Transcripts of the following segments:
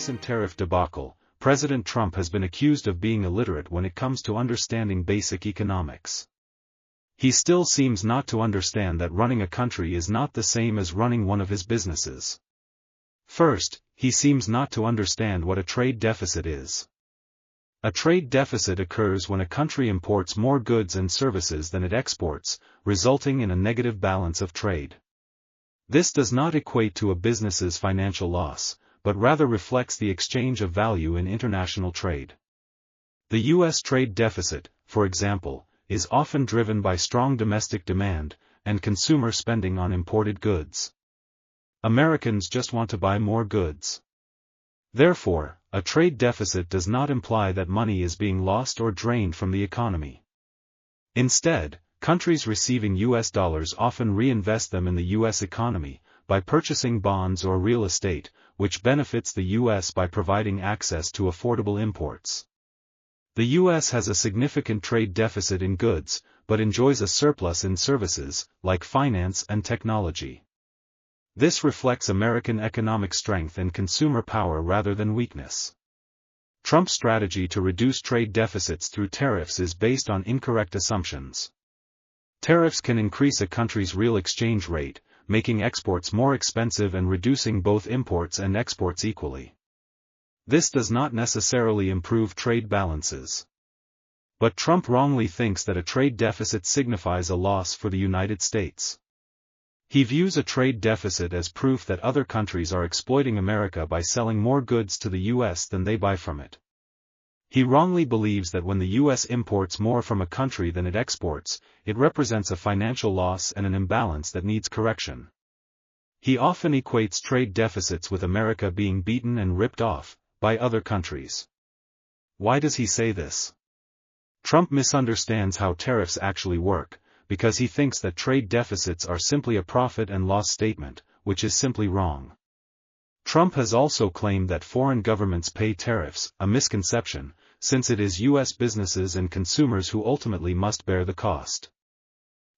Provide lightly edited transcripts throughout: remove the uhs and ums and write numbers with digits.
recent tariff debacle, President Trump has been accused of being illiterate when it comes to understanding basic economics. He still seems not to understand that running a country is not the same as running one of his businesses. First, he seems not to understand what a trade deficit is. A trade deficit occurs when a country imports more goods and services than it exports, resulting in a negative balance of trade. This does not equate to a business's financial loss, but rather reflects the exchange of value in international trade. The U.S. trade deficit, for example, is often driven by strong domestic demand and consumer spending on imported goods. Americans just want to buy more goods. Therefore, a trade deficit does not imply that money is being lost or drained from the economy. Instead, countries receiving U.S. dollars often reinvest them in the U.S. economy by purchasing bonds or real estate, which benefits the U.S. by providing access to affordable imports. The U.S. has a significant trade deficit in goods, but enjoys a surplus in services, like finance and technology. This reflects American economic strength and consumer power rather than weakness. Trump's strategy to reduce trade deficits through tariffs is based on incorrect assumptions. Tariffs can increase a country's real exchange rate, making exports more expensive and reducing both imports and exports equally. This does not necessarily improve trade balances. But Trump wrongly thinks that a trade deficit signifies a loss for the United States. He views a trade deficit as proof that other countries are exploiting America by selling more goods to the U.S. than they buy from it. He wrongly believes that when the U.S. imports more from a country than it exports, it represents a financial loss and an imbalance that needs correction. He often equates trade deficits with America being beaten and ripped off by other countries. Why does he say this? Trump misunderstands how tariffs actually work, because he thinks that trade deficits are simply a profit and loss statement, which is simply wrong. Trump has also claimed that foreign governments pay tariffs, a misconception, since it is U.S. businesses and consumers who ultimately must bear the cost.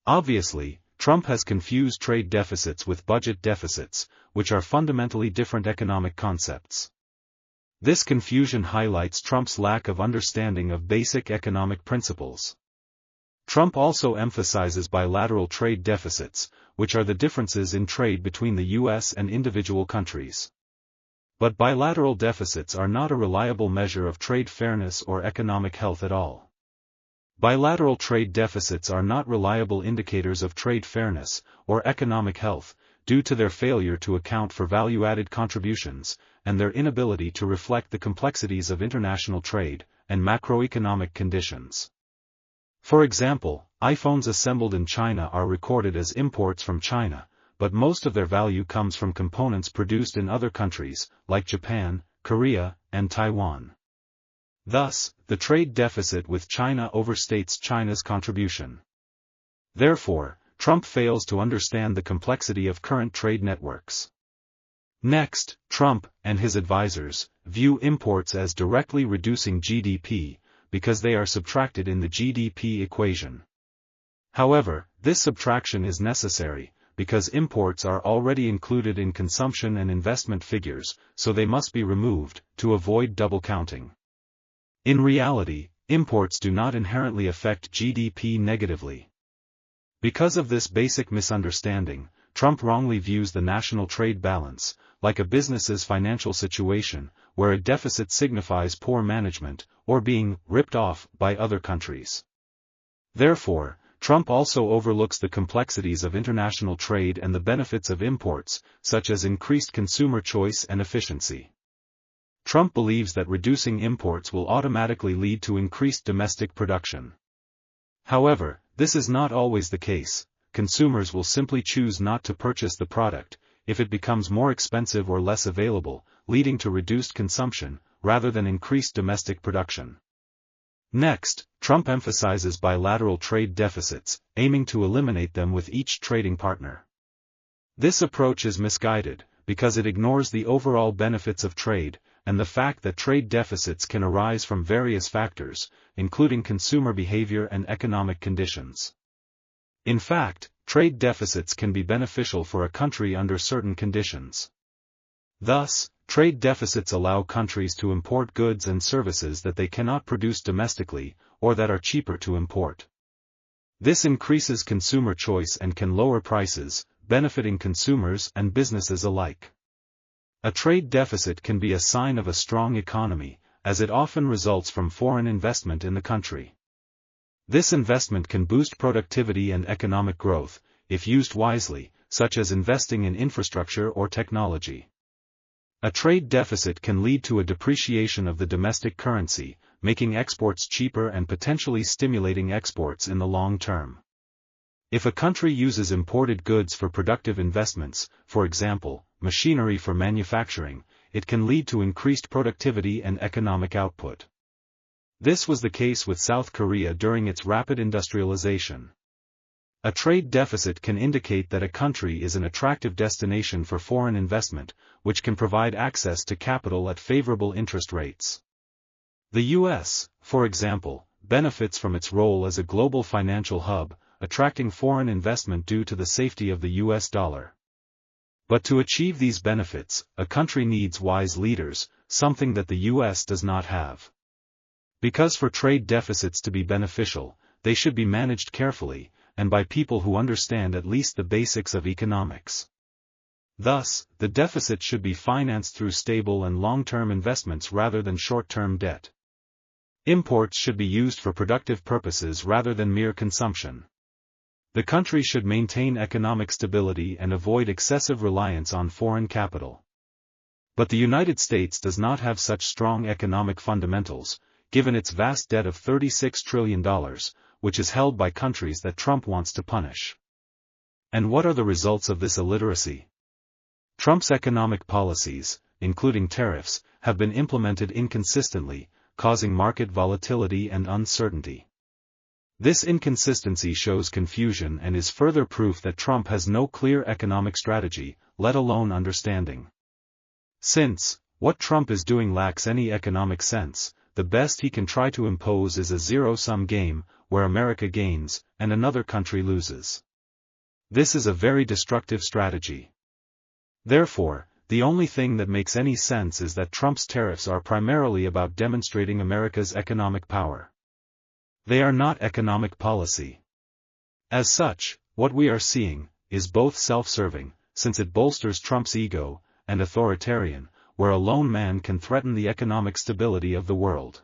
Obviously, Trump has confused trade deficits with budget deficits, which are fundamentally different economic concepts. This confusion highlights Trump's lack of understanding of basic economic principles. Trump also emphasizes bilateral trade deficits, which are the differences in trade between the U.S. and individual countries. But bilateral deficits are not a reliable measure of trade fairness or economic health at all. Bilateral trade deficits are not reliable indicators of trade fairness or economic health, due to their failure to account for value-added contributions, and their inability to reflect the complexities of international trade and macroeconomic conditions. For example, iPhones assembled in China are recorded as imports from China, but most of their value comes from components produced in other countries, like Japan, Korea, and Taiwan. Thus, the trade deficit with China overstates China's contribution. Therefore, Trump fails to understand the complexity of current trade networks. Next, Trump and his advisors view imports as directly reducing GDP, because they are subtracted in the GDP equation. However, this subtraction is necessary, because imports are already included in consumption and investment figures, so they must be removed, to avoid double counting. In reality, imports do not inherently affect GDP negatively. Because of this basic misunderstanding, Trump wrongly views the national trade balance like a business's financial situation, where a deficit signifies poor management, or being ripped off by other countries. Therefore, Trump also overlooks the complexities of international trade and the benefits of imports, such as increased consumer choice and efficiency. Trump believes that reducing imports will automatically lead to increased domestic production. However, this is not always the case. Consumers will simply choose not to purchase the product if it becomes more expensive or less available, leading to reduced consumption, rather than increased domestic production. Next, Trump emphasizes bilateral trade deficits, aiming to eliminate them with each trading partner. This approach is misguided, because it ignores the overall benefits of trade, and the fact that trade deficits can arise from various factors, including consumer behavior and economic conditions. In fact, trade deficits can be beneficial for a country under certain conditions. Thus, Trade deficits allow countries to import goods and services that they cannot produce domestically, or that are cheaper to import. This increases consumer choice and can lower prices, benefiting consumers and businesses alike. A trade deficit can be a sign of a strong economy, as it often results from foreign investment in the country. This investment can boost productivity and economic growth, if used wisely, such as investing in infrastructure or technology. A trade deficit can lead to a depreciation of the domestic currency, making exports cheaper and potentially stimulating exports in the long term. If a country uses imported goods for productive investments, for example, machinery for manufacturing, it can lead to increased productivity and economic output. This was the case with South Korea during its rapid industrialization. A trade deficit can indicate that a country is an attractive destination for foreign investment, which can provide access to capital at favorable interest rates. The U.S., for example, benefits from its role as a global financial hub, attracting foreign investment due to the safety of the U.S. dollar. But to achieve these benefits, a country needs wise leaders, something that the U.S. does not have. Because for trade deficits to be beneficial, they should be managed carefully, and by people who understand at least the basics of economics. Thus, the deficit should be financed through stable and long-term investments rather than short-term debt. Imports should be used for productive purposes rather than mere consumption. The country should maintain economic stability and avoid excessive reliance on foreign capital. But the United States does not have such strong economic fundamentals, given its vast debt of $36 trillion, which is held by countries that Trump wants to punish. And what are the results of this illiteracy? Trump's economic policies, including tariffs, have been implemented inconsistently, causing market volatility and uncertainty. This inconsistency shows confusion and is further proof that Trump has no clear economic strategy, let alone understanding. Since what Trump is doing lacks any economic sense, the best he can try to impose is a zero-sum game, where America gains, and another country loses. This is a very destructive strategy. Therefore, the only thing that makes any sense is that Trump's tariffs are primarily about demonstrating America's economic power. They are not economic policy. As such, what we are seeing is both self-serving, since it bolsters Trump's ego, and authoritarian, where a lone man can threaten the economic stability of the world.